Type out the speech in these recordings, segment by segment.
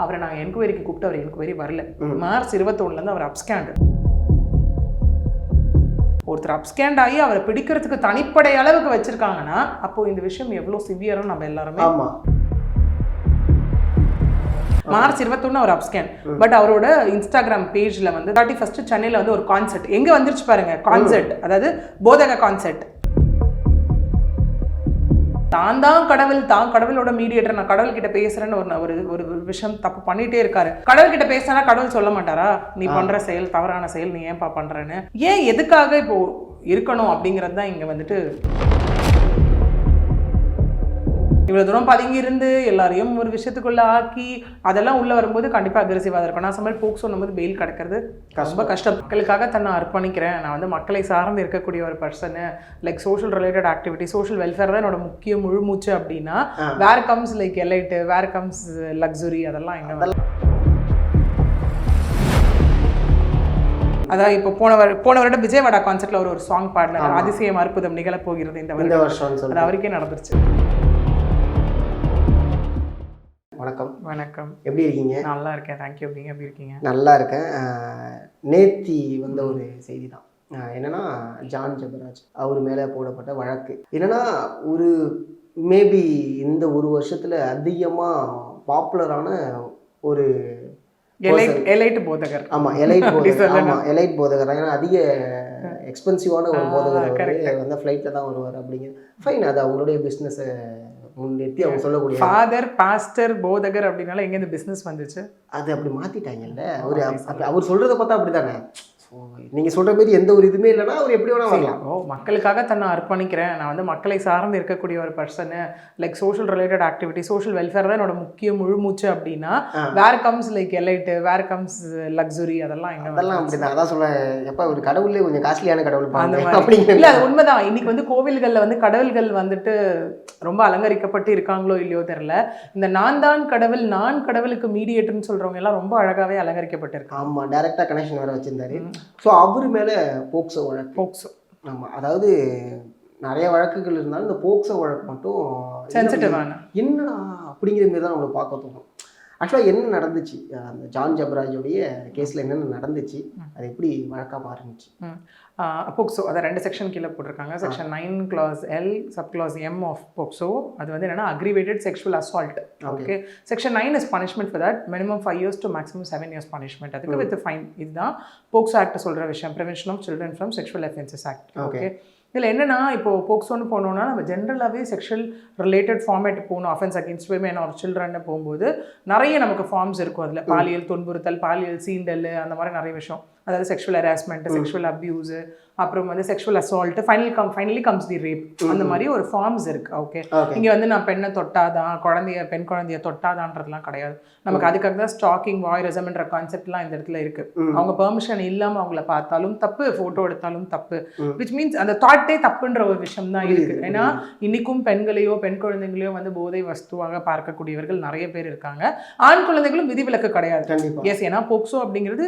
அவரை நாங்கள் என்கொயரிக்கு கூப்பிட்டு அவர் என்கொயரி வரல. மார்ச் 21 அவர் அப்ஸ்கேண்ட். ஒருத்தர் அப்ஸ்கேண்ட் ஆகி அவரை பிடிக்கிறதுக்கு தனிப்படை அளவுக்கு வச்சிருக்காங்கன்னா அப்போ இந்த விஷயம் எவ்வளோ சிவியரும் நம்ம எல்லாருமே. மார்ச் 21 அவர் அப்ஸ்கேன். பட் அவரோட இன்ஸ்டாகிராம் பேஜ்ல வந்து 31 சென்னையில் வந்து ஒரு கான்சர்ட் எங்க வந்துருச்சு பாருங்க. கான்சர்ட், அதாவது போதக கான்சர்ட். தான் கடவுள், தான் கடவுளோட மீடியேட்டர், நான் கடவுள் கிட்ட பேசுறேன்னு ஒரு விஷயம் தப்பு பண்ணிட்டே இருக்காரு. கடவுள் கிட்ட பேசினா கடவுள் சொல்ல மாட்டாரா நீ பண்ற செயல் தவறான செயல், நீ ஏன்பா பண்றேன்னு? ஏன் எதுக்காக இப்போ இருக்கணும் அப்படிங்கிறது தான் இங்க வந்துட்டு. இவ்வளோ தூரம் பதுங்கி இருந்து எல்லாரையும் ஒரு விஷயத்துக்குள்ள ஆக்கி அதெல்லாம் உள்ள வரும்போது கண்டிப்பாக அக்ரெசிவாக இருக்கும். நான் சமையல் போக் சொல்லும்போது பெயில் கிடைக்கிறது ரொம்ப கஷ்டம். மக்களுக்காக தன்னை அர்ப்பணிக்கிறேன், நான் வந்து மக்களை சார்ந்து இருக்கக்கூடிய ஒரு person, like social related activity, social welfare தான் என்னோட முக்கிய முழுமூச்சு அப்படின்னா வேர் கம்ஸ் லைக் எலைட்டு, வேர் கம்ஸ் லக்ஸுரி, அதெல்லாம் எங்க. அதான் இப்போ போன வருடம் விஜயவாடா கான்சர்ட்ல ஒரு சாங் பாடினார், அதிசயம் அற்புதம் நிகழப் போகிறது இந்த வருஷம். அது அவருக்கே நடந்துருச்சு. வணக்கம். வணக்கம். எப்படி இருக்கீங்க? நல்லா இருக்கேன், தேங்க்யூ. நீங்கள் எப்படி இருக்கீங்க? நல்லா இருக்கேன். நேத்தி வந்த ஒரு செய்தி தான் என்னன்னா, ஜான் ஜெபராஜ் அவர் மேலே போடப்பட்ட வழக்கு என்னன்னா, ஒரு மேபி இந்த ஒரு வருஷத்தில் அதிகமாக பாப்புலரான ஒரு எலைட் போதகர். ஆமாம், எலைட் போதகர். ஆமாம், எலைட் போதகர். ஏன்னா அதிக எக்ஸ்பென்சிவான ஒரு போதகர் வந்து ஃப்ளைட்டில் தான் வருவார் அப்படிங்கிற. ஃபைன், அது அவங்களுடைய பிஸ்னஸை முன்னெத்தி அவங்க சொல்லக்கூடிய. ஃபாதர், பாஸ்டர், போதகர் அப்படின்னால எங்க இந்த பிசினஸ் வந்துச்சு? அது அப்படி மாத்திட்டாங்கல்ல. அவர் சொல்றதை பார்த்தா அப்படிதானே. நீங்க சொல்ற மாதிரி எந்த ஒரு இதுவுமே இல்லைன்னா அவர் எப்படி வேணா வரலாம். மக்களுக்காக தன்னை அர்ப்பணிக்கிறேன், நான் வந்து மக்களை சார்ந்து இருக்கக்கூடிய ஒரு person, like social related activity, social welfare தான் என்னோட முக்கிய முழுமூச்சு அப்படின்னா வேர் கம்ஸ் லைக் எலைட்டு, வேர் கம்ஸ் லக்ஸுரி, அதெல்லாம் எங்க. அதெல்லாம் அப்படிதான். அதான் சொல்ல எப்ப ஒரு கடவுள்லேயே கொஞ்சம் காஸ்ட்லியான கடவுள் இல்லை, அது உண்மைதான். இன்னைக்கு வந்து கோவில்களில் வந்து கடவுள்கள் வந்துட்டு ரொம்ப அலங்கரிக்கப்பட்டு இருக்காங்களோ இல்லையோ தெரியல. இந்த நான் தான் கடவுள், நான் கடவுளுக்கு மீடியேட்டர்னு சொல்றவங்க எல்லாம் ரொம்ப அழகாவே அலங்கரிக்கப்பட்டிருக்காங்க. ஆமா, டைரக்டா கனெக்ஷன் வேற வச்சிருந்தாரு. ஸோ அவர் மேலே போக்சோ வழக்கு. போக்சோ, ஆமாம், அதாவது நிறைய வழக்குகள் இருந்தாலும் இந்த போக்சோ வழக்கு மட்டும் சென்சிட்டிவான என்னடா அப்படிங்கிற மாதிரி தான் நம்மளுக்கு பார்க்க தோணும். ஆக்சுவலாக என்ன நடந்துச்சு அந்த ஜான் ஜெபராஜோடைய கேஸில் என்னென்ன நடந்துச்சு, அது எப்படி வழக்காக மாறுச்சு? போக்சோ அதை 2 செக்ஷன் கீழே போட்டிருக்காங்க. Section 9 clause L sub clause M of POCSO. அது வந்து என்னன்னா aggravated sexual assault. Okay, section 9 is punishment for that, minimum 5 years to maximum 7 years punishment. அதுக்கு வித் ஃபைன். இதுதான் போக்சோ ஆக்ட் சொல்கிற விஷயம், prevention of children from sexual offences act. Okay, இதில் என்னென்னா இப்போ போக்சோன்னு போனோம்னா நம்ம ஜென்ரலாகவே செக்ஷுவல் ரிலேட்டட் ஃபார்மேட் போகணும். அஃபென்ஸ் அகேன்ஸ்ட் விமென் ஆர் சில்ட்ரன்னு போகும்போது நிறைய நமக்கு ஃபார்ம்ஸ் இருக்கும். அதில் பாலியல் துன்புறுத்தல், பாலியல் சீண்டல், அந்த மாதிரி நிறைய விஷயம். அதாவது செக்ஷுவல் ஹராஸ்மெண்ட், செக்ஷுவல் அப்யூஸு, அப்புறம் வந்து sexual assault, finally comes the rape. அந்த மாதிரி ஒரு ஃபார்ம்ஸ் இருக்கு. ஓகே, இங்கே வந்து நான் பெண்ணை தொட்டாதான், பெண் குழந்தைய தொட்டாதான்றதுலாம் கிடையாது. நமக்கு அதுக்காக தான் ஸ்டாக்கிங், வாய்ரசம்ன்ற கான்செப்ட்லாம் இந்த இடத்துல இருக்கு. அவங்க பெர்மிஷன் இல்லாமல் அவங்கள பார்த்தாலும் தப்பு, ஃபோட்டோ எடுத்தாலும் தப்பு. விச் மீன்ஸ் அந்த தாட்டே தப்புன்ற ஒரு விஷயம் தான் இருக்கு. ஏன்னா இன்னைக்கும் பெண்களையோ பெண் குழந்தைங்களையோ வந்து போதை வஸ்துவாக பார்க்கக்கூடியவர்கள் நிறைய பேர் இருக்காங்க. ஆண் குழந்தைகளும் விதிவிலக்கு கிடையாது. எஸ், ஏன்னா போக்சோ அப்படிங்கிறது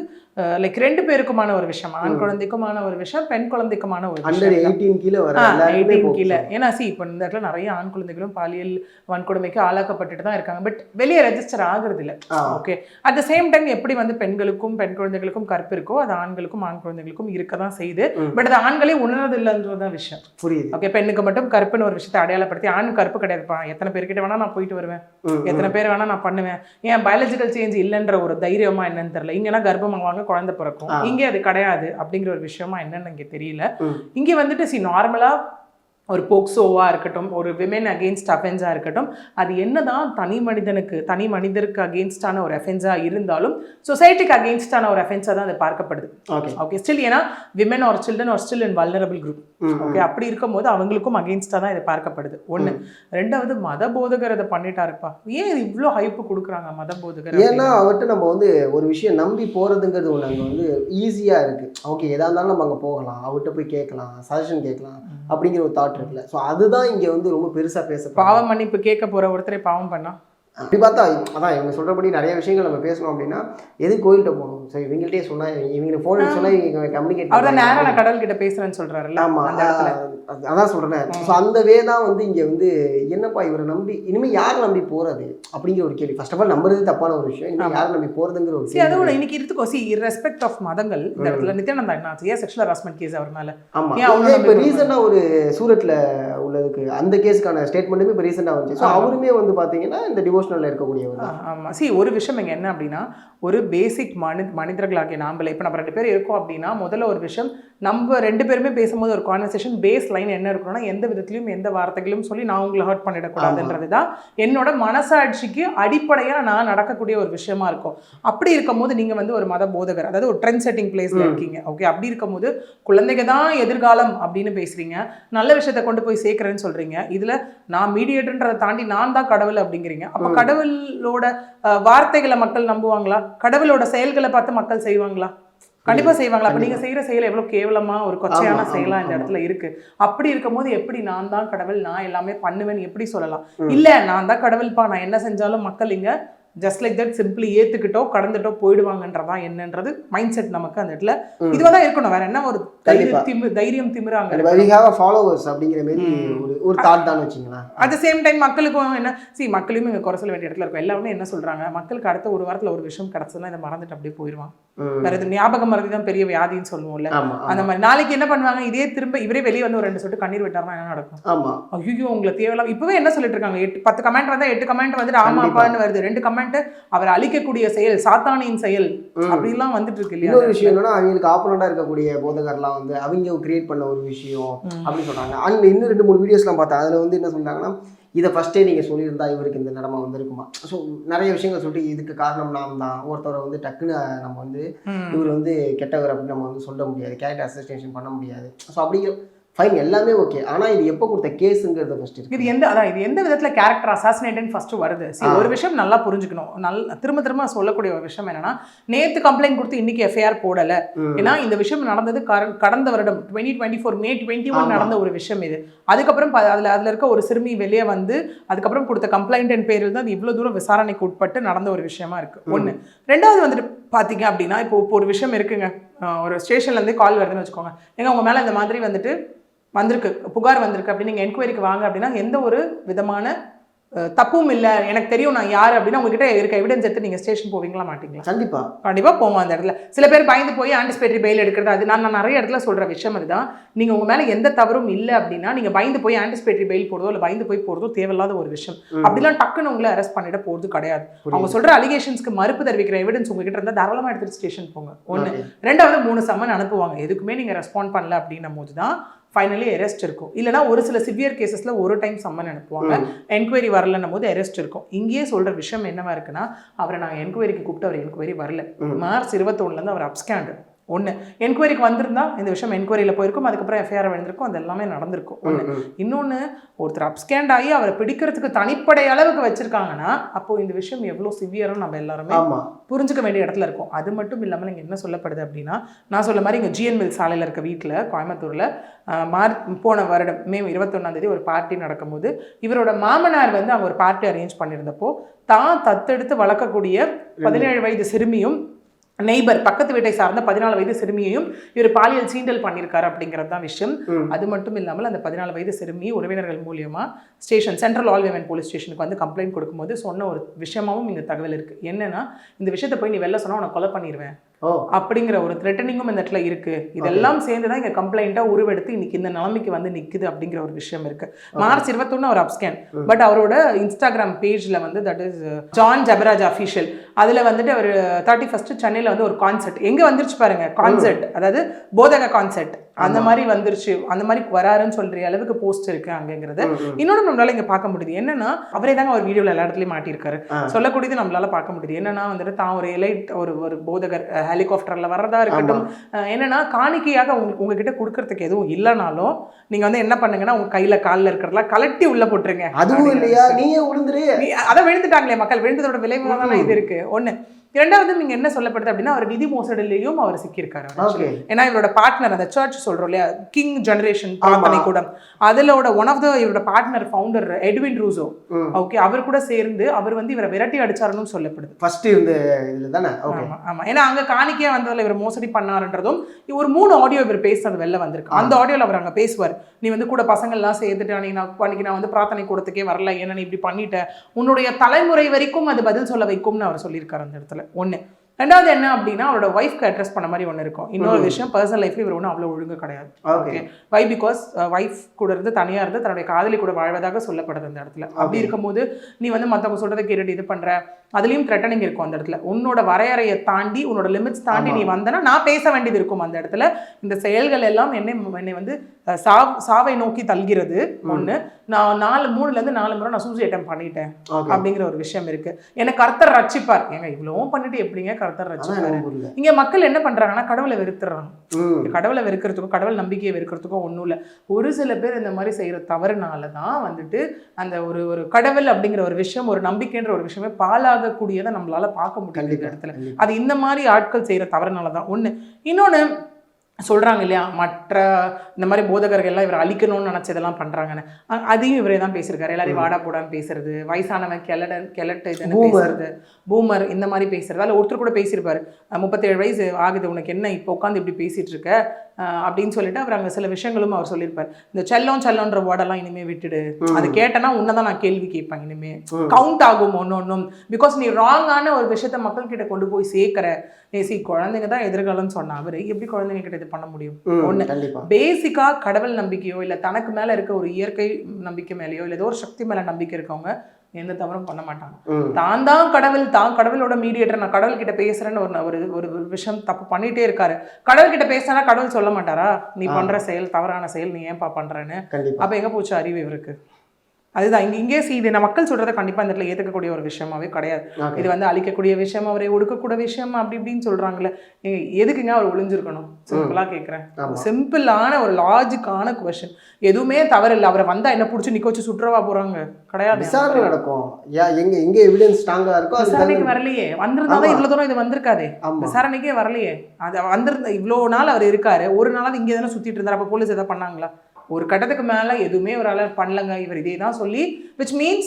லைக் 2 பேருக்குமான ஒரு விஷயம், ஆண் குழந்தைக்குமான ஒரு விஷயம், பெண் குழந்தைக்குமான ஒரு விஷயம். 18 கீழே. ஏன்னா இப்போ இந்த இடத்துல நிறைய ஆண் குழந்தைகளும் பாலியல் வன்கொடுமைக்கு ஆளாக்கப்பட்டுட்டு தான் இருக்காங்க. பட் வெளியே ரெஜிஸ்டர் ஆகுறது இல்லை. Okay, at the same time எப்படி வந்து பெண்களுக்கும் பெண் குழந்தைகளுக்கும் கற்பு இருக்கோ அது ஆண்களுக்கும் ஆண் குழந்தைகளுக்கும் இருக்க தான் செய்யுது. பட் அது ஆண்களே உணர்றது இல்லைன்றதுதான் விஷயம். புரியுது? ஓகே, பெண்ணுக்கு மட்டும் கற்புன்னு ஒரு விஷயத்தை அடையாளப்படுத்தி, ஆண் கற்பு கிடையாதுப்பா, எத்தனை பேர்கிட்ட வேணா நான் போயிட்டு வருவேன், எத்தனை பேர் வேணா நான் பண்ணுவேன், ஏன் பயாலஜிக்கல் சேஞ்ச் இல்லைன்ற ஒரு தைரியமா என்னன்னு தெரியல. இங்கன்னா கர்ப்பம் வாங்க, குழந்தை பிறக்கும், இங்கே அது கிடையாது அப்படிங்கிற ஒரு விஷயமா என்னன்னு இங்கே தெரியல. இங்கே வந்துட்டு நார்மலா ஒரு போக்சோவா இருக்கட்டும், ஒரு விமென் அகெயின்ஸ்ட் அஃபென்ஸா இருக்கட்டும், அது என்னதான் தனி மனிதருக்கு அகெயின்ஸ்டான ஒரு அஃபென்ஸா இருந்தாலும் சொசைட்டிக்கு அகெயின்ஸ்டான ஒரு அஃபென்ஸா தான் அது பார்க்கப்படுது. ஓகே, ஸ்டில் ஏன்னா women or children are still in vulnerable group. Okay, அப்படி இருக்கும்போது அவங்களுக்கும் அகெயின்ஸ்டா தான் இது பார்க்கப்படுது. ஒன்று. ரெண்டாவது, மத போதகர் அதை பண்ணிட்டாருப்பா. ஏன் இவ்வளோ ஹைப்பு கொடுக்குறாங்க மத போதகர்? ஏன்னா அவர்கிட்ட நம்ம வந்து ஒரு விஷயம் நம்பி போறதுங்கிறது ஒன்று அங்கே வந்து ஈஸியா இருக்கு. ஓகே, எதா இருந்தாலும் நம்ம அங்கே போகலாம், அவர்கிட்ட போய் கேட்கலாம், சஜஷன் கேட்கலாம் அப்படிங்கிற ஒரு தாட் இருக்குல்ல. ஸோ அதுதான் இங்கே வந்து ரொம்ப பெருசாக பேச. பாவம் மன்னிப்பு கேட்க போகிற ஒருத்தரை பாவம் பண்ணா அப்படி பார்த்தா அதான் இவங்க சொல்கிறபடி நிறைய விஷயங்கள் நம்ம பேசணும் அப்படின்னா எது கோயில்கிட்ட போகணும். ஸோ இவங்கள்ட்டே சொன்னால் இவங்க ஃபோன் சொன்னால் இவங்க கம்யூனிகேட் அவர் தான் நேராக நான் கடல் கிட்ட பேசுகிறேன்னு சொல்கிறாருல்ல. ஆமாம், அதான் சொல்கிறேன். ஸோ அந்த வே தான் வந்து இங்கே வந்து என்னப்பா இவரை நம்பி இனிமேல் யாரை நம்பி போகிறது அப்படிங்கிற ஒரு கேள்வி. ஃபர்ஸ்ட் ஆஃப் ஆல் நம்புறது தப்பான ஒரு விஷயம். இனிமேல் யாரை நம்பி போகிறதுங்கிற ஒரு கேள்வி. அதுவும் இன்னைக்கு இருந்துக்கோ ரெஸ்பெக்ட் ஆஃப் மதங்கள் இந்த இடத்துல நித்யானந்தா என்ன செக்ஷுவல் ஹராஸ்மெண்ட் கேஸ் அவர் மேலே. ஆமாம், இப்போ ரீசெண்டாக ஒரு சூரத்தில் உள்ளதுக்கு அந்த கேஸுக்கான ஸ்டேட்மெண்ட்டுமே இப்போ ரீசெண்டாக வந்துச்சு. ஸோ அவருமே வந்து பார்த்தீங்கன்னா இந்த டிவோஷனலில் இருக்கக்கூடியவர் தான். ஆமாம், ஒரு விஷயம் இங்கே என்ன அப்படின்னா ஒரு பேசிக் மனிதர்களாகிய நாம்பளை இப்போ நம்ம 2 பேர் இருக்கோம் அப்படின்னா முதல்ல ஒரு விஷயம் நம்ம 2 பேருமே பேசும்போது ஒரு கான்வர்சேஷன் பேஸ் லைன் என்ன இருக்கணும்னா எந்த விதத்துலையும் எந்த வார்த்தைகளும் சொல்லி நான் உங்களை ஹர்ட் பண்ணிடக்கூடாதுன்றது தான் என்னோட மனசாட்சிக்கு அடிப்படையாக நான் நடக்கக்கூடிய ஒரு விஷயமா இருக்கும். அப்படி இருக்கும் போது நீங்கள் வந்து ஒரு மத போதகர், அதாவது ஒரு ட்ரெண்ட் செட்டிங் பிளேஸில் இருக்கீங்க. ஓகே, அப்படி இருக்கும் போது குழந்தைங்க தான் எதிர்காலம் அப்படின்னு பேசுறீங்க, நல்ல விஷயத்தை கொண்டு போய் சேர்க்குறேன்னு சொல்றீங்க. இதில் நான் மீடியேட்டர்ன்றதை தாண்டி நான் தான் கடவுள் அப்படிங்கிறீங்க. அப்போ கடவுளோட வார்த்தைகளை மக்கள் நம்புவாங்களா? கடவுளோட செயல்களை பார்த்து மக்கள் செய்வாங்களா? கண்டிப்பா செய்வாங்களா? அப்ப நீங்க செய்யற செயல் எவ்வளவு கேவலமா ஒரு கொச்சையான செயலா இந்த இடத்துல இருக்கு. அப்படி இருக்கும் போது எப்படி நான் தான் கடவுள், நான் எல்லாமே பண்ணுவேன்னு எப்படி சொல்லலாம்? இல்ல நான் தான் கடவுள்பா, நான் என்ன செஞ்சாலும் மக்கள் இங்க ஜஸ்ட் லைக் தட் சிம்பிளி ஏத்துக்கிட்டோ கடந்துட்டோ போயிடுவாங்கன்றதா என்னன்றது மைண்ட் செட் நமக்கு அந்த இடத்துல இதுவா தான் இருக்கணும். வேற என்ன ஒரு தைரியம் திமிராங்க ஃபாலோவர்ஸ் அப்படிங்கிற மாதிரி ஒரு தாட் தான் வச்சுங்களேன். அட் த சேம் டைம் மக்களுக்கும் என்ன மக்களையும் இங்க குறை சொல்ல வேண்டிய இடத்துல இருக்கும். எல்லாருமே என்ன சொல்றாங்க, மக்களுக்கு அடுத்த ஒரு வாரத்துல ஒரு விஷயம் கிடைச்சதுன்னா இதை மறந்துட்டு அப்படியே போயிடுவான். வேற இது ஞாபகம் மறதி தான் பெரிய வியாதின்னு சொல்லுவோம்ல. அந்த மாதிரி நாளைக்கு என்ன பண்ணுவாங்க, இதே திரும்ப இவரே வெளியே வந்து ஒரு 2 சொட்டு கண்ணீர் விட்டாருன்னா என்ன நடக்கும்? ஆமா, ஐயோ உங்களை தேவையில்லாம். இப்பவே என்ன சொல்லிட்டு இருக்காங்க, 10 கமெண்ட் வந்தா 8 கமெண்ட் வந்துட்டு ஆமா அப்பான்னு வருது, 2 கமெண்ட் அவர் அழிக்கக்கூடிய செயல், சாத்தானின் செயல் அப்படிலாம் வந்துட்டு இருக்கு இல்லையா? இன்னொரு விஷயம் என்னன்னா அவங்களுக்கு ஆப்போனண்டா இருக்கக்கூடிய போதகர்லாம் வந்து அவங்க கிரியேட் பண்ண ஒரு விஷயம் அப்படின்னு சொல்றாங்க. அண்ட் இன்னும் 2-3 வீடியோஸ்லாம் பார்த்தேன். அதுல வந்து என்ன சொன்னாங்கன்னா, இதை ஃபஸ்ட்டே நீங்கள் சொல்லியிருந்தா இவருக்கு இந்த நிலமை வந்திருக்குமா. ஸோ நிறைய விஷயங்கள் சொல்லிட்டு இதுக்கு காரணம் நாம் தான். ஒருத்தவரை வந்து டக்குன்னு நம்ம வந்து இவர் வந்து கெட்டவர் அப்படின்னு நம்ம வந்து சொல்ல முடியாது, கேரக்டர் அசோசியேஷன் பண்ண முடியாது. ஸோ அப்படிங்கிற ஃபைன் எல்லாமே ஓகே. ஆனால் இது எப்போ கொடுத்த கேஸுங்கிறது ஃபர்ஸ்ட் இருக்கு. இது எந்த விதத்தில் கேரக்டர் அசாசினேட்னு ஃபர்ஸ்ட் வருது. ஒரு விஷயம் நல்லா புரிஞ்சுக்கணும். திரும்ப சொல்லக்கூடிய ஒரு விஷயம் என்னன்னா, நேற்று கம்ப்ளைண்ட் கொடுத்து இன்னைக்கு எஃப்ஐஆர் போடலை. ஏன்னா இந்த விஷயம் நடந்தது கடந்த வருடம் 2024 May 21 நடந்த ஒரு விஷயம் இது. அதுக்கப்புறம் அதில் இருக்க ஒரு சிறுமி வெளியே வந்து அதுக்கப்புறம் கொடுத்த கம்ப்ளைண்ட் பேரில் தான் அது இவ்வளோ தூரம் விசாரணைக்கு உட்பட்டு நடந்த ஒரு விஷயமா இருக்கு. ஒன்று. ரெண்டாவது வந்துட்டு பார்த்தீங்க அப்படின்னா, இப்போ ஒரு விஷயம் இருக்குங்க, ஒரு ஸ்டேஷன்லேருந்து கால் வருதுன்னு வச்சுக்கோங்க, எங்க உங்கள் மேலே இந்த மாதிரி வந்துட்டு வந்திருக்கு, புகார் வந்திருக்கு அப்படின்னு நீங்கள் என்கொயரிக்கு வாங்க அப்படின்னா எந்த ஒரு விதமான தப்பும் இல்லை, எனக்கு தெரியும் நான் யார் அப்படின்னா உங்ககிட்ட இருக்க எவிடன்ஸ் எடுத்து நீங்கள் ஸ்டேஷன் போவீங்களா மாட்டீங்களா? கண்டிப்பாக போவோம். அந்த இடத்துல சில பேர் பயந்து போய் ஆன்டிசிபேட்டரி பெயில் எடுக்கிறது, அது நான் நிறைய இடத்துல சொல்கிற விஷயம் அதுதான். நீங்கள் உங்கள் மேலே எந்த தவறும் இல்லை அப்படின்னா நீங்கள் பயந்து போய் ஆன்டிசிபேட்டரி பெயில் போடுறதோ இல்லை பயந்து போய் போடுறதோ தேவையில்லாத ஒரு விஷயம். அப்படிலாம் டக்குன்னு உங்களை அரெஸ்ட் பண்ணிட போகிறது கிடையாது. அவங்க சொல்கிற அலிகேஷன்ஸ்க்கு மறுப்பு தெரிவிக்கிற எவிடன்ஸ் உங்ககிட்ட இருந்தால் தாராளமாக எடுத்துட்டு ஸ்டேஷன் போங்க. ஒன்று. ரெண்டாவது 3 சம்மன் அனுப்புவாங்க. எதுக்குமே நீங்கள் ரெஸ்பாண்ட் பண்ணல அப்படின்னும் போது தான் ஃபைனலி அரெஸ்ட் இருக்கும். இல்லைனா ஒரு சில சிவியர் கேசஸில் ஒரு டைம் சம்மன் அனுப்புவாங்க, என்கொயரி வரலன்னும் போது அரெஸ்ட் இருக்கும். இங்கேயே சொல்கிற விஷயம் என்னவா இருக்குன்னா, அவரை நாங்கள் என்கொயரிக்கு கூப்பிட்டு அவர் என்கொயரி வரல. மார்ச் 21 அவர் அப்ஸ்கேண்டு. ஒன்று. என்கொயரிக்கு வந்திருந்தா இந்த விஷயம் என்கொயரியில் போயிருக்கும், அதுக்கப்புறம் எஃப்ஐஆர் விழுந்திருக்கும், அது எல்லாமே நடந்திருக்கும். ஒன்று. இன்னொன்று, ஒருத்தர் அப்ஸ்கேண்ட் ஆகி அவரை பிடிக்கிறதுக்கு தனிப்படை அளவுக்கு வச்சிருக்காங்கன்னா அப்போ இந்த விஷயம் எவ்வளோ சிவியரும் நம்ம எல்லாருமே புரிஞ்சுக்க வேண்டிய இடத்துல இருக்கும். அது மட்டும் இல்லாமல் இங்கே என்ன சொல்லப்படுது அப்படின்னா, நான் சொல்ல மாதிரி இங்கே ஜிஎன் மில் சாலையில் இருக்க வீட்டில் கோயம்புத்தூரில் போன வருடம் May 21 ஒரு பார்ட்டி நடக்கும்போது இவரோட மாமனார் வந்து அவங்க ஒரு பார்ட்டி அரேஞ்ச் பண்ணியிருந்தப்போ தான் தத்தெடுத்து வளர்க்கக்கூடிய 17 வயது சிறுமியும் நெய்பர் பக்கத்து வீட்டை சார்ந்த 14 வயது சிறுமியையும் இவர் பாலியல் சீண்டல் பண்ணியிருக்காரு அப்படிங்கிறது தான் விஷயம். அது மட்டும் இல்லாமல் அந்த 14 வயது சிறுமி உறவினர்கள் மூலியமா station central all women police ஸ்டேஷனுக்கு வந்து கம்ப்ளைண்ட் கொடுக்கும்போது சொன்ன ஒரு விஷயமாவும் இங்கே தகவல் இருக்கு. என்னன்னா, இந்த விஷயத்தை போய் நீ வெளில சொன்னா உன்னை கொலை பண்ணிடுவேன் அப்படிங்கிற ஒரு த்ரெட்டனிங்கும் இந்த இடத்துல இருக்கு. இதெல்லாம் சேர்ந்துதான் இங்க கம்ப்ளைண்டா உருவெடுத்து இன்னைக்கு இந்த நிலைமைக்கு வந்து நிக்குது அப்படிங்கிற ஒரு விஷயம் இருக்கு. மார்ச் 21 அவர் அப்ஸ்கேன். பட் அவரோட இன்ஸ்டாகிராம் பேஜ்ல வந்து that is John Jebaraj official, அதுல வந்துட்டு அவர் 31 சென்னையில வந்து ஒரு கான்சர்ட் எங்க வந்துருச்சு பாருங்க, கான்சர்ட், அதாவது போதக கான்சர்ட் அந்த மாதிரி வந்துருச்சு, அந்த மாதிரி வராருன்னு சொல்ற அளவுக்கு போஸ்ட் இருக்கு அங்கங்கிறது. இன்னொன்று நம்மளால இங்க பார்க்க முடியுது என்னன்னா, அவரே தாங்க ஒரு வீடியோல எல்லா இடத்துலயும் மாட்டியிருக்காரு. சொல்லக்கூடியது நம்மளால பார்க்க முடியுது. என்னன்னா வந்துட்டு தான் ஒரு எலைட் ஒரு போதகர் ஹெலிகாப்டர்ல வர்றதா இருக்கட்டும், என்னன்னா காணிக்கையாக உங்ககிட்ட கொடுக்கறதுக்கு எதுவும் இல்லைனாலும் நீங்க வந்து என்ன பண்ணுங்கன்னா உங்க கையில காலில் இருக்கிறதெல்லாம் கலட்டி உள்ள போட்டுருங்க. அதுவும் இல்லையா, நீயே விழுந்துரு, அதை விழுந்துட்டாங்களே மக்கள், விழுந்ததோட விளைவு தானே இது இருக்கு. ஒண்ணு. இரண்டாவது நீங்க என்ன சொல்லப்படுது அப்படின்னா அவர் நிதி மோசடிலையும் அவர் சிக்கியிருக்காரு. ஓகே. ஏன்னா இவரோட பார்ட்னர் அந்த சர்ச் சொல்றோம் இல்லையா, கிங் ஜெனரேஷன் பிரார்த்தனை கூடம், அதிலோட ஒன் ஆஃப் த இவரோட partner founder Edwin Rousseau, okay, அவர் கூட சேர்ந்து அவர் வந்து இவரை விரட்டி அடிச்சாருன்னு சொல்லப்படுது. ஃபர்ஸ்ட் இந்த இதுல தானே. ஓகே. ஆமா, ஏன்னா அங்க காணிக்கையா வந்ததுல இவர் மோசடி பண்ணாருன்றதும் ஒரு 3 ஆடியோ இவர் பேசுறது வெளில வந்திருக்கு. அந்த ஆடியோல அவர் அங்க பேசுவார், நீ வந்து கூட பசங்க எல்லாம் சேர்த்துட்டு அன்னைக்கு நான் வந்து பிரார்த்தனை கூடத்துக்கே வரல, ஏன்னா நீ இப்படி பண்ணிட்ட, உன்னுடைய தலைமுறை வரைக்கும் அது பதில் சொல்ல வைக்கும்னு அவர் சொல்லியிருக்காரு அந்த இடத்துல. ஒண்ணு. ரெண்டாவது என்ன அப்படின்னா அவரோட ஒய்ஃப்க்கு அட்ரஸ் பண்ண மாதிரி ஒன்று இருக்கும். இன்னொரு விஷயம், பர்சனல் லைஃப்ல இவர் ஒன்றும் அவ்வளோ ஒழுங்கு கிடையாது. ஓகே. வை பிகாஸ் ஒய்ஃப் கூட இருந்து தனியாக இருந்து தன்னுடைய காதலி கூட வாழ்வதாக சொல்லப்படுது அந்த இடத்துல. அப்படி இருக்கும்போது நீ வந்து மற்றவங்க சொல்றதை கேட்டுட்டு இது பண்ற, அதுலேயும் த்ரெட்டனிங் இருக்கும் அந்த இடத்துல. உன்னோட வரையறையை தாண்டி உன்னோட லிமிட்ஸ் தாண்டி நீ வந்தனா நான் பேச வேண்டியது இருக்கும் அந்த இடத்துல. இந்த செயல்கள் எல்லாம் என்னை வந்து சாவை நோக்கி தள்ளுகிறது. ஒன்று, நான் 3 முறை நான் சூசைட் அட்டெம்ப்ட் பண்ணிட்டேன் அப்படிங்கிற ஒரு விஷயம் இருக்கு. எனக்கு கர்த்தர் ரட்சிப்பார். ஏங்க இவ்வளவும் பண்ணிட்டு எப்படிங்க கர்த்தர் ரட்சிப்பாரு? இங்க மக்கள் என்ன பண்றாங்கன்னா கடவுளை வெறுத்துறாங்க. கடவுளை வெறுக்கிறதுக்கும் கடவுள் நம்பிக்கையை வெறுக்கிறதுக்கும் ஒன்றும் இல்லை. ஒரு சில பேர் இந்த மாதிரி செய்யற தவறுனால தான் வந்துட்டு அந்த ஒரு கடவுள் அப்படிங்கிற ஒரு விஷயம், ஒரு நம்பிக்கைன்ற ஒரு விஷயமே பாழாகக்கூடியதை நம்மளால பார்க்க முடியும் இந்த இடத்துல. அது இந்த மாதிரி ஆட்கள் செய்யற தவறுனால தான். ஒண்ணு. இன்னொன்னு சொல்றாங்க இல்லையா, மற்ற இந்த மாதிரி போதகர்கள் எல்லாம் இவர் அழிக்கணும்னு நினைச்சதெல்லாம் பண்றாங்கன்னு, அதையும் இவரே தான் பேசியிருக்காரு. எல்லாரையும் வாடா போடான்னு பேசுறது, வயசானவன் கெலட்டு பேசுறது, பூமர் இந்த மாதிரி பேசுறது. அதில் ஒருத்தர் கூட பேசியிருப்பாரு, 37 வயசு ஆகுது உனக்கு என்ன இப்போ உட்காந்து இப்படி பேசிட்டு இருக்க அப்படின்னு சொல்லிட்டு அவர் அங்கே சில விஷயங்களும் அவர் சொல்லியிருப்பார். இந்த செல்லோன்ற வேர்டெல்லாம் இனிமே விட்டுடு, அது கேட்டனா உன்னதான் நான் கேள்வி கேட்பேன், இனிமே கவுண்ட் ஆகும் ஒன்னொன்னும். பிகாஸ் நீ ராங்கான ஒரு விஷயத்த மக்கள் கிட்ட கொண்டு போய் சேர்க்கிற. குழந்தைங்க தான் எதிர்காலம்னு சொன்னா அவரு எப்படி குழந்தைங்க கிட்ட இது பண்ண முடியும்? ஒண்ணு. பேசிக்கா கடவுள் நம்பிக்கையோ இல்ல தனக்கு மேல இருக்க ஒரு இயற்கை நம்பிக்கை மேலேயோ இல்ல ஏதோ ஒரு சக்தி மேல நம்பிக்கை இருக்கவங்க எந்த தவறும் பண்ண மாட்டாங்க. தான் கடவுளோட மீடியேட்டர், நான் கடவுள் கிட்ட பேசுறேன்னு ஒரு விஷயம் தப்பு பண்ணிட்டே இருக்காரு. கடவுள் கிட்ட பேசினா கடவுள் சொல்ல மாட்டாரா நீ பண்ற செயல் தவறான செயல், நீ ஏன்பா பண்றேன்னு? அப்ப எங்க போச்சு அறிவு இவருக்கு? அதுதான் இங்கே இது நான் மக்கள் சொல்றதை கண்டிப்பா இந்த இடத்துல ஏத்துக்கக்கூடிய ஒரு விஷயமாவே கிடையாது. இது வந்து அழிக்கக்கூடிய விஷயம், அவரை ஒடுக்கக்கூடிய விஷயம் அப்படி இப்படின்னு சொல்றாங்கல்ல. எதுக்குங்க அவர் ஒளிஞ்சிருக்கணும்? சிம்பிளா கேட்கிறேன். சிம்பிளான ஒரு லாஜிக்கான குவெஸ்சன். எதுவுமே தவறு இல்லை. அவரை வந்தா என்ன பிடிச்சி நிக்க வச்சு சுற்றுவா போறாங்க கிடையாது. விசாரணை நடக்கும். எங்க எவிடன்ஸ் ஸ்ட்ராங்கா இருக்கோ விசாரணைக்கு வரலையே. வந்திருந்தாதான் இவ்வளவு தூரம் இது வந்திருக்காதே. விசாரணைக்கே வரலையே. அது வந்திருந்த இவ்வளவு நாள் அவர் இருக்காரு, ஒரு நாளாவது இங்கே தானே சுத்திட்டு இருந்தாரு. அப்ப போலீஸ் எதாவது பண்ணாங்களா? ஒரு கட்டத்துக்கு மேல எதுவுமே ஒரு ஆள பண்ணலங்க, இவர் இதே தான் சொல்லி, which means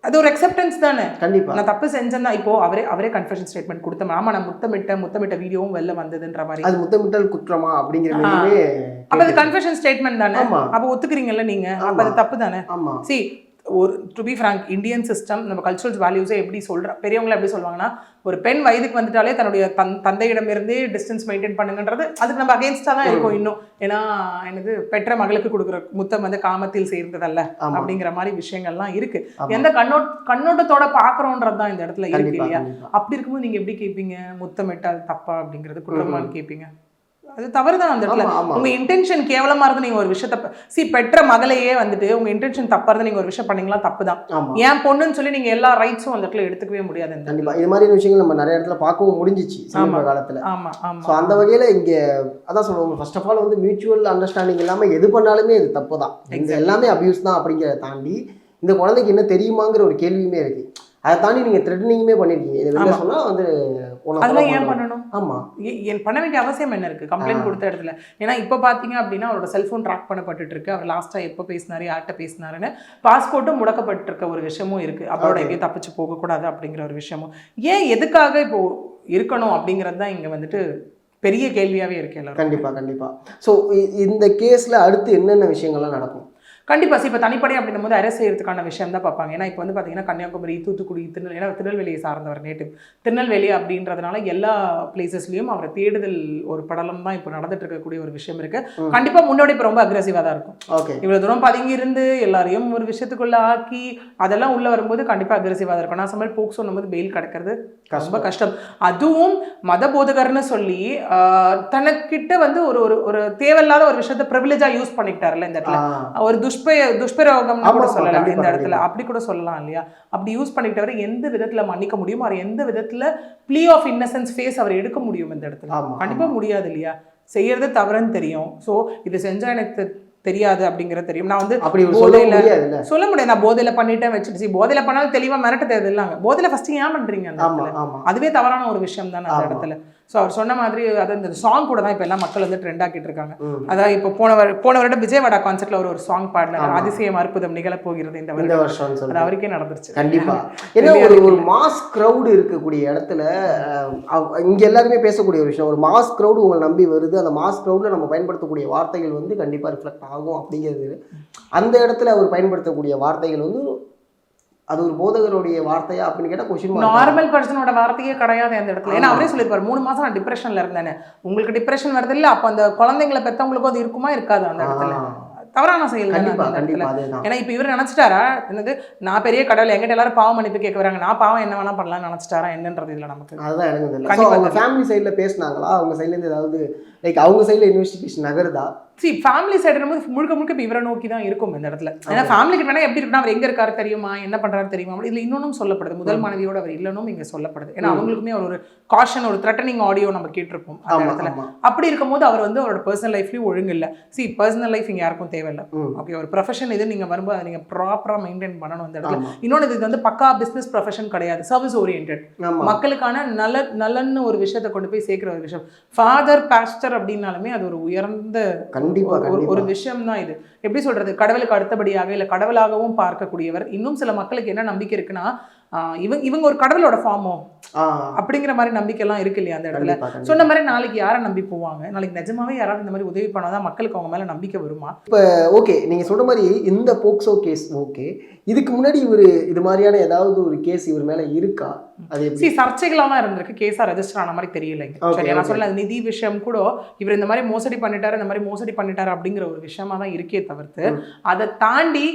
அது ஒரு அக்செப்டன்ஸ் தானே. கண்டிப்பா நான் தப்பு செஞ்சேன்னா இப்போ அவரே கன்ஃபெஷன் ஸ்டேட்மெண்ட் கொடுத்தேன். ஆமா நான் முத்தமிட்ட வீடியோவும் வெளில வந்ததுன்ற மாதிரி. அது முத்தமிட்டல் குற்றமா அப்படிங்கிற மாதிரி. அப்ப அது கன்ஃபெஷன் ஸ்டேட்மெண்ட் தானே. அப்ப ஒத்துக்கிறீங்கல்ல நீங்க? அப்ப அது தப்பு தானே. See, ஒரு to be frank, Indian system நம்ம கல்ச்சுரல் வேல்யூஸை எப்படி பெரியவங்களை எப்படி சொல்லுவாங்கன்னா, ஒரு பெண் வயதுக்கு வந்துட்டாலே தன்னுடைய தந்தையிடமிருந்தே டிஸ்டன்ஸ் மெயின்டைன் பண்ணுங்கன்றது அதுக்கு நம்ம அகேன்ஸ்டா தான் இருக்கும் இன்னும். ஏன்னா எனக்கு பெற்ற மகளுக்கு கொடுக்குற முத்தம் வந்து காமத்தில் சேர்ந்ததல்ல அப்படிங்கிற மாதிரி விஷயங்கள்லாம் இருக்கு. எந்த கண்ணோட்டத்தோட பாக்குறோன்றது தான் இந்த இடத்துல இருக்கு இல்லையா? அப்படி இருக்கும்போது நீங்க எப்படி கேட்பீங்க முத்தமிட்டால் தப்பா அப்படிங்கிறது குற்றமான்னு கேட்பீங்க? அது தவறுதான் அந்த இடத்துல. உங்க இன்டென்ஷன் கேவலமா இருந்து நீங்க ஒரு விஷயத்த பெற்ற மகளையே வந்துட்டு உங்க இன்டென்ஷன் தப்பா இருந்து நீங்க ஒரு விஷயம் பண்ணீங்களா தப்புதான். ஏன் பொண்ணுன்னு சொல்லி நீங்க எல்லா ரைட்ஸும் அந்த இடத்துல எடுத்துக்கவே முடியாது. கண்டிப்பா இது மாதிரி விஷயங்கள் நம்ம நிறைய இடத்துல பார்க்கவும் முடிஞ்சிச்சு சமீப காலத்துல. ஸோ அந்த வகையில இங்க அதான் சொல்லுவாங்க, ஃபர்ஸ்ட் ஆஃப் ஆல் வந்து மியூச்சுவல் அண்டர்ஸ்டாண்டிங் இல்லாம எது பண்ணாலுமே இது தப்பு தான். எல்லாமே அபியூஸ் தான் அப்படிங்கிறத தாண்டி இந்த குழந்தைக்கு என்ன தெரியுமாங்கிற ஒரு கேள்வியுமே இருக்கு. அதை தாண்டி நீங்க த்ரெட்டனிங்குமே பண்ணிருக்கீங்க. இது வெளில சொன்னா வந்து அதெல்லாம் ஏன் பண்ணணும்? பண்ண வேண்டிய அவசியம் என்ன இருக்கு கம்ப்ளைண்ட் கொடுத்த இடத்துல? ஏன்னா இப்ப பாத்தீங்க அப்படின்னா அவரோட செல்போன் ட்ராக் பண்ணப்பட்டு இருக்கு. அவர் லாஸ்டா எப்ப பேசினாரு, யார்கிட்ட பேசினாருன்னு பாஸ்போர்ட்டும் முடக்கப்பட்டு இருக்க ஒரு விஷயமும் இருக்கு. அவரோட எங்கேயும் தப்பிச்சு போக கூடாது அப்படிங்கிற ஒரு விஷயமும் ஏன் எதுக்காக இப்போ இருக்கணும் அப்படிங்கிறது தான் இங்க வந்துட்டு பெரிய கேள்வியாவே இருக்கு எல்லாரும். கண்டிப்பா. ஸோ இந்த கேஸ்ல அடுத்து என்னென்ன விஷயங்கள்லாம் நடக்கும்? கண்டிப்பாக இப்போ தனிப்படை அப்படின்னும் போது அரெஸ்ட் செய்யறதுக்கான விஷயம் தான் பார்ப்பாங்க. ஏன்னா இப்போ வந்து பார்த்தீங்கன்னா கன்னியாகுமரி, தூத்துக்குடி, ஏன்னா திருநெல்வேலியை சார்ந்தவர் நேட்டிவ். திருநெல்வேலி அப்படின்றதுனால எல்லா பிளேசஸ்லையும் அவரை தேடுதல் ஒரு படலம் தான் இப்போ நடந்துட்டு இருக்கக்கூடிய ஒரு விஷயம் இருக்கு. கண்டிப்பாக முன்னோடி இப்போ ரொம்ப அக்ரெசிவாக தான் இருக்கும். இவ்வளோ தூரம் பதுங்கி இருந்து எல்லாரையும் ஒரு விஷயத்துக்குள்ள ஆக்கி அதெல்லாம் உள்ள வரும்போது கண்டிப்பாக அக்ரெசிவாக தான் இருக்கும். நான் சமையல் போக்ஸ் சொல்லும்போது பெயில் கிடைக்கிறது ரொம்ப கஷ்டம். அதுவும் மத போதகர்னு சொல்லி தனக்கிட்ட வந்து ஒரு தேவையில்லாத ஒரு விஷயத்த ப்ரிவிலேஜா யூஸ் பண்ணிக்கிட்டாருல்ல இந்த இடத்துல. ஒரு துஷ்பிரயோகம் கூட சொல்லலாம் இந்த இடத்துல, அப்படி கூட சொல்லலாம் இல்லையா? அப்படி யூஸ் பண்ணிக்கிட்டவரை எந்த விதத்துல மன்னிக்க முடியும், அவர் எந்த விதத்துல ப்ளீ ஆஃப் இன்னசென்ஸ் ஃபேஸ் அவர் எடுக்க முடியும் இந்த இடத்துல? கண்டிப்பா முடியாது இல்லையா? செய்யறது தவறுன்னு தெரியும். ஸோ இது செஞ்சா எனக்கு தெரியாது அப்படிங்கிறது தெரியும். நான் வந்து அப்படி சொல்ல போதையில முடியாதுல்ல. சொல்ல முடியாது, நான் போதையில பண்ணிட்டேன் வச்சுட்டு போதையில பண்ணாலும் தெளிவா மிரட்ட தேவை இல்லைங்க. போதையில ஃபர்ஸ்ட் ஏன் பண்றீங்க அந்த ஆமா இடத்துல? ஆமா அதுவே தவறான ஒரு விஷயம் தானே அந்த ஆமா. இடத்துல. ஸோ அவர் சொன்ன மாதிரி அது இந்த சாங் கூட தான் இப்போ எல்லாம் மக்கள் வந்து ட்ரெண்ட் ஆக்கிட்டு இருக்காங்க. ம். அதான் இப்போ போன வருடம் விஜயவாடா கான்சர்ட்ல ஒரு சாங் பாடினார், அதிசயம் அற்புதம் நிகழ போகிறது இந்த இந்த வருடம். வருஷம்னு அது சொல்லி அவருக்கே நடந்துருச்சு. கண்டிப்பா. ஏன்னா ஒரு மாஸ் கிரவுட் இருக்கக்கூடிய இடத்துல இங்க எல்லாருமே பேசக்கூடிய ஒரு விஷயம், ஒரு மாஸ் கிரவுட் உங்களை நம்பி வருது, அந்த மாஸ் கிரவுட்ல நம்ம பயன்படுத்தக்கூடிய வார்த்தைகள் வந்து கண்டிப்பா ரிஃப்ளெக்ட் ஆகும் அப்படிங்கிறது. அந்த இடத்துல அவர் பயன்படுத்தக்கூடிய வார்த்தைகள் வந்து அது ஒரு போதகருடைய வார்த்தையா அப்படின்னு கேட்டா கொஸ்டின் மார்க். நார்மல் பர்சனோட வார்த்தையே கிடையாது அந்த இடத்துல. ஏன்னா அவரே சொல்லியிருப்பாரு 3 மாசம் நான் டிப்ரெஷன்ல இருந்தேன். உங்களுக்கு டிப்ரெஷன் வருது இல்ல, அப்ப அந்த குழந்தைங்களை பெத்தவங்களுக்கும் அது இருக்குமா இருக்காது அந்த இடத்துல. தவறான செயல் தானே கண்டிப்பா அந்த கண்டிப்பா இடத்துல. அதேதான். ஏன்னா இப்ப இவர் நினைச்சிட்டாரா என்னது, நான் பெரிய கடவுள், எங்கிட்ட எல்லாரும் பாவம் மன்னிப்பு கேட்க வராங்க, நான் பாவம் என்ன வேணா பண்ணலாம்னு நினைச்சிட்டாரா என்னன்றது இல்ல நமக்கு. அதுதான் எனக்கு தெரியல. கண்டிப்பா அவங்க ஃபேமிலி சைடுல பேசினாங்களா, அவங்க சைடுல இருந்து ஏதாவது லைக் அவங்க சைடுல இன்வெஸ்டிகேஷன் நகருதா? ஃபேமிலி சைடு இருக்கும்போது முழுக்க முழுக்க இப்போ இவரை நோக்கி தான் இருக்கும் இந்த இடத்துல. ஏன்னா ஃபேமிலி கிட்ட எப்படி இருக்குன்னா, அவர் எங்க இருக்காரு தெரியுமா, என்ன பண்றாரு தெரியுமா, அப்படி இதுல இன்னொன்னும் சொல்லப்படுது. முதல் மனைவியோட அவர் இல்லைன்னும் இங்க சொல்லப்படுது. ஏன்னா அவங்களுக்குமே ஒரு காஷன், ஒரு த்ரெட்டனிங் ஆடியோ நம்ம கேட்டிருப்போம் அந்த இடத்துல. அப்படி இருக்கும்போது அவர் வந்து அவரோட பர்சனல் லைஃப்லயும் ஒழுங்கு இல்லை. பர்சனல் லைஃப் இங்க யாருக்கும் தேவையில்லை. ஓகே, ஒரு ப்ரொஃபஷன் இது, நீங்க வரும்போது அதை நீங்க ப்ராப்பரா மெயின்டைன் பண்ணணும் அந்த இடத்துல. இன்னொன்று, இது வந்து பக்கா பிசினஸ் ப்ரொஃபஷன் கிடையாது, சர்வீஸ் ஓரியன்ட், மக்களுக்கான நலன்னு ஒரு விஷயத்தை கொண்டு போய் சேர்க்கிற ஒரு விஷயம். ஃபாதர் பாஸ்டர் அப்படின்னாலுமே அது ஒரு உயர்ந்த ஒரு விஷயம் தான். இது எப்படி சொல்றது, கடவுளுக்கு அடுத்தபடியாக இல்ல கடவுளாகவும் பார்க்கக்கூடியவர். இன்னும் சில மக்களுக்கு என்ன நம்பிக்கை இருக்குன்னா, இவங்க ஒரு கடவுளோட ஃபார்மோ அப்படிங்கிற மாதிரி நம்பிக்கை எல்லாம் இருக்கு இல்லையா அந்த இடத்துல. சொன்ன மாதிரி நாளைக்கு யாரை நம்பி போவாங்க, நாளைக்கு நிஜமாவே யாராவது இந்த மாதிரி உதவி பண்ணாதான் மக்களுக்கு அவங்க மேல நம்பிக்கை வருமா? இப்ப ஓகே, நீங்க சொல்ற மாதிரி இந்த போக்சோ கேஸ் ஓகே, இதுக்கு முன்னாடி இவர் இது மாதிரியான ஏதாவது ஒரு கேஸ் இவர் மேல இருக்கா? அது சர்ச்சைகளாக தான் இருந்திருக்கு, கேஸா ரெஜிஸ்டர் ஆன மாதிரி தெரியலைங்க. சரி, நான் சொல்ல நிதி விஷயம் கூட இவர் இந்த மாதிரி மோசடி பண்ணிட்டாரு அப்படிங்கிற ஒரு விஷயமா தான் இருக்கே தவிர்த்து, அதை தாண்டி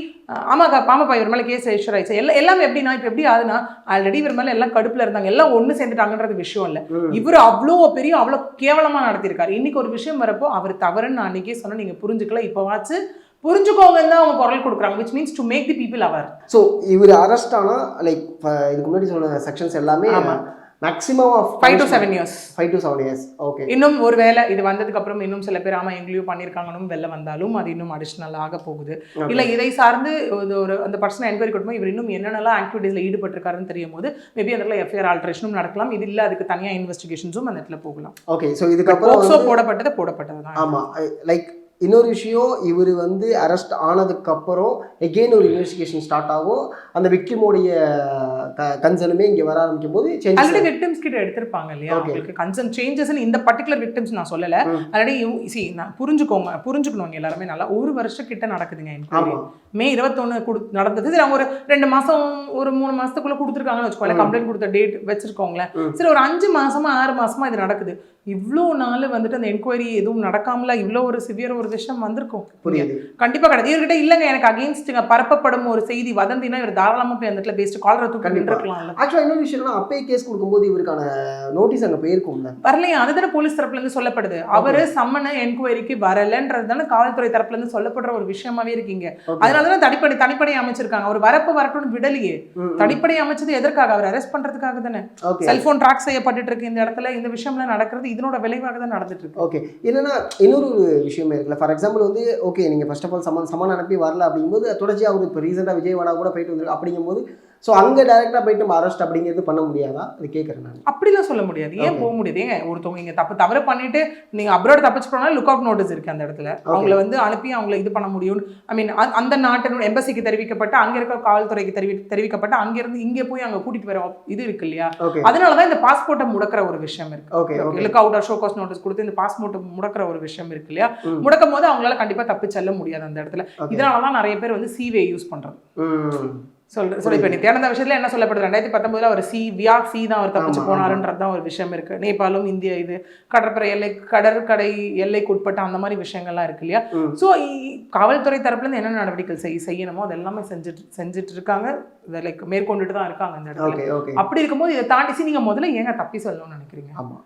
ஆமாப்பா இவர் மேல கேஸ் ரெஜிஸ்டர் ஆயிடுச்சு எல்லாமே எப்படின்னா, இப்ப எப்படி ஆகுதுன்னா, ஆல்ரெடி இவர் மேல எல்லாம் கடுப்புல இருந்தாங்க, எல்லாம் ஒண்ணு சேர்ந்துட்டாங்கன்றது விஷயம் இல்ல. இவர் அவ்வளவு கேவலமா நடத்திருக்காரு. இன்னைக்கு ஒரு விஷயம் வரப்போ அவர் தவறுன்னு நான் அன்னைக்கே சொன்ன, நீங்க புரிஞ்சுக்கல, இப்பவாச்சு புரிஞ்சுக்கோங்கன்னு தான் அவங்க குரல் கொடுக்குறாங்க, which means to make the people aware. So இவர் அரெஸ்ட் ஆனா லைக் இதுக்கு முன்னாடி சொன்ன செக்ஷன்ஸ் எல்லாமே maximum of 5 to 7 years. 5 to 7 years. Okay. இன்னும் ஒருவேளை இது வந்ததுக்கு அப்புறம் இன்னும் சில பேர் எங்கேயும் பண்ணியிருக்காங்கன்னு வெளில வந்தாலும் அது இன்னும் அடிஷனல் ஆக போகுது. இல்லை இதை சார்ந்து ஒரு அந்த பர்சனை என்கொயரி கொடுக்கும்போது இவர் இன்னும் என்னென்னலாம் ஆக்டிவிட்டீஸில் ஈடுபட்டிருக்காருன்னு தெரியும் போது மேபி அந்த இடத்துல எஃப்ஐஆர் ஆல்ட்ரேஷனும் நடக்கலாம். இது இல்லை, அதுக்கு தனியாக இன்வெஸ்டிகேஷன்ஸும் அந்த இடத்துல போகலாம். ஓகே. ஸோ இதுக்கப்புறம் போடப்பட்டது தான். ஆமாம், லைக் இன்னொரு விஷயம், இவர் வந்து அரெஸ்ட் ஆனதுக்கப்புறம் எகெயின் ஒரு இன்வெஸ்டிகேஷன் ஸ்டார்ட் ஆகும். அந்த விக்டிமோடைய கன்சர்னுமே இங்கே வர ஆரம்பிக்கும் போது ஆல்ரெடி விக்டிம்ஸ் கிட்ட எடுத்திருப்பாங்க இல்லையா, உங்களுக்கு கன்சர்ன் சேஞ்சஸ் இந்த பர்டிகுலர் விக்டிம்ஸ் நான் சொல்லலை. ஆல்ரெடி நான் புரிஞ்சுக்கணும் எல்லாருமே நல்லா. 1 வருஷம் கிட்ட நடக்குதுங்க என்கொயரி. மே 21 நடந்தது. சரி, அவங்க ஒரு 2 மாதம் ஒரு 3 மாதத்துக்குள்ளே கொடுத்துருக்காங்கன்னு வச்சுக்கோங்களேன், கம்ப்ளைண்ட் கொடுத்த டேட் வச்சிருக்கோங்களேன். சரி, ஒரு 5 மாதமா 6 மாதமா இது நடக்குது. இவ்வளோ நாள் வந்துட்டு அந்த என்கொயரி எதுவும் நடக்காமல இவ்வளோ ஒரு சிவியர் ஒரு விஷயம் வந்திருக்கும். புரியுது. கண்டிப்பாக கிடையாது. இவர்கிட்ட இல்லைங்க எனக்கு அகெயின்ஸ்ட்டுங்க பரப்பப்படும் ஒரு செய்தி வதந்தினா இவர் தாராளமாக போய் அந்த இடத்துல பேசிட்டு காலரை தூக்கி நின்றுக்கலாம்ல. ஆக்சுவலாக இன்னொரு விஷயம்னா, அப்பே கேஸ் கொடுக்கும்போது இவருக்கான நோட்டீஸ் அங்கே போயிருக்கும் வரலையா? அதுதானே போலீஸ் தரப்புலேருந்து சொல்லப்படுது. அவர் சம்மன என்கொயரிக்கு வரலன்றது தானே காவல்துறை தரப்புலேருந்து சொல்லப்படுற ஒரு விஷயமாவே இருக்கீங்க. அதனால தானே தனிப்படை அமைச்சிருக்காங்க. அவர் வரட்டும்னு விடலையே. தனிப்படை அமைச்சது எதற்காக? அவர் அரெஸ்ட் பண்றதுக்காக தானே. செல்போன் ட்ராக் செய்யப்பட்டு இருக்கு இந்த இடத்துல. இந்த விஷயம்லாம் நடக்கிறது இதனோட விளைவாக தான் நடந்துட்டு இருக்கு. ஓகே. என்னன்னா இன்னொரு விஷயமே இருக்குல்ல. ஃபார் எக்ஸாம்பிள் வந்து ஓகே, நீங்க ஃபர்ஸ்ட் ஆஃப் ஆல் சமன் அனுப்பி வரல அப்படிங்கும்போது தொடர்ச்சியாக அவர் இப்போ ரீசெண்டாக விஜயவாடா கூட போயிட்டு வந்து அப்படிங்கும்போது ஸோ அங்கே டைரெக்டாக போயிட்டு நம்ம அரெஸ்ட் அப்படிங்கிறது பண்ண முடியாதா? அது கேட்குறேன் நான். அப்படிலாம் சொல்ல முடியாது. ஏன் போக முடியாது? ஏங்க ஒருத்தவங்க இங்கே தவறு பண்ணிட்டு நீங்கள் அப்ராட் தப்பிச்சு போனாலும் லுக் அவுட் நோட்டீஸ் இருக்குது அந்த இடத்துல. அவங்கள வந்து அனுப்பி அவங்கள இது பண்ண முடியும். ஐ மீன் அந்த நாட்டினோட எம்பசிக்கு தெரிவிக்கப்பட்டு அங்கே இருக்க காவல்துறைக்கு தெரிவிக்கப்பட்டு அங்கேருந்து இங்கே போய் அங்கே கூட்டிட்டு வர இது இருக்கு இல்லையா? அதனால தான் இந்த பாஸ்போர்ட்டை முடக்கிற ஒரு விஷயம் இருக்கு. Okay, look out show cause notice கொடுத்து இந்த பாஸ்போர்ட்டை முடக்கிற ஒரு விஷயம் இருக்கு இல்லையா? முடக்கும் போது அவங்களால கண்டிப்பாக தப்பி செல்ல முடியாது அந்த இடத்துல. இதனால தான் நிறைய பேர் வந்து சிவே யூஸ் பண்ணுறது. சொல்லி இப்போ நித்யானந்த விஷயத்துல என்ன சொல்லப்படுது, 2019 அவர் சி தான் அவர் தப்பிச்சு போனாருன்றது தான் ஒரு விஷயம் இருக்கு. நேபாளும் இந்திய இது கடற்படை கடற்கடை எல்லைக்கு உட்பட்ட அந்த மாதிரி விஷயங்கள்லாம் இருக்கு இல்லையா? ஸோ காவல்துறை தரப்புல இருந்து என்ன நடவடிக்கைகள் செய்யணுமோ அது எல்லாமே செஞ்சுட்டு இருக்காங்க. லைக் மேற்கொண்டுட்டு தான் இருக்காங்க இந்த இடத்துல. அப்படி இருக்கும்போது இதை தாண்டி நீங்க முதல்ல ஏங்க தப்பி சொல்லணும்னு நினைக்கிறீங்க? ஆமா,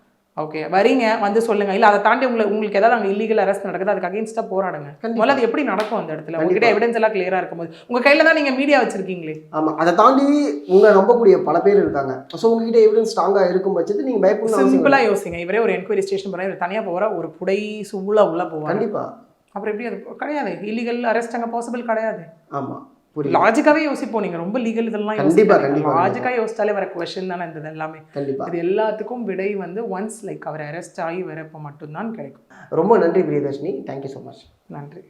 ஓகே, வரீங்க வந்து சொல்லுங்க. இல்லை அதை தாண்டி உங்களுக்கு ஏதாவது அங்கே இல்லீகல் அரெஸ்ட் நடக்குது, அதுக்கு அகேன்ஸ்டாக போராடுங்க. முதல்ல அது எப்படி நடக்கும் அந்த இடத்துல? உங்ககிட்ட எவிடன்ஸ் எல்லாம் கிளியரா இருக்கும்போது உங்க கையில தான் நீங்க மீடியா வச்சிருக்கீங்களே. ஆமா, அதை தாண்டி உங்களை நம்பக்கூடிய பல பேர் இருக்காங்க. ஸோ உங்ககிட்ட எவிடன்ஸ் ஸ்ட்ராங்காக இருக்கும் பட்சத்து நீங்க பயப்படணும். சிம்பிளா யோசிங்க. இவரே ஒரு என்கொயரி ஸ்டேஷன் போறாரு, இவர் தனியா போற ஒரு புடை சூழ உள்ள போவார். கண்டிப்பா அப்புறம் எப்படி அது கிடையாது, இல்லீகல் அரெஸ்ட் அங்கே பாசிபிள் கிடையாது. ஆமாம், புரியுது. லாஜிக்காவே யோசிப்போம், நீங்க ரொம்ப லீகல் இதெல்லாம் கண்டிப்பா, கண்டிப்பா, லாஜிக்கா யோசிச்சாலே வர கொஸ்டின் தானே இந்த எல்லாமே. கண்டிப்பா. இது எல்லாத்துக்கும் விடை வந்து ஒன்ஸ் லைக் அவர் அரெஸ்ட் ஆகி வரப்போ மட்டும்தான் கிடைக்கும். ரொம்ப நன்றி பிரியதர்ஷினி, தேங்க்யூ ஸோ மச். நன்றி.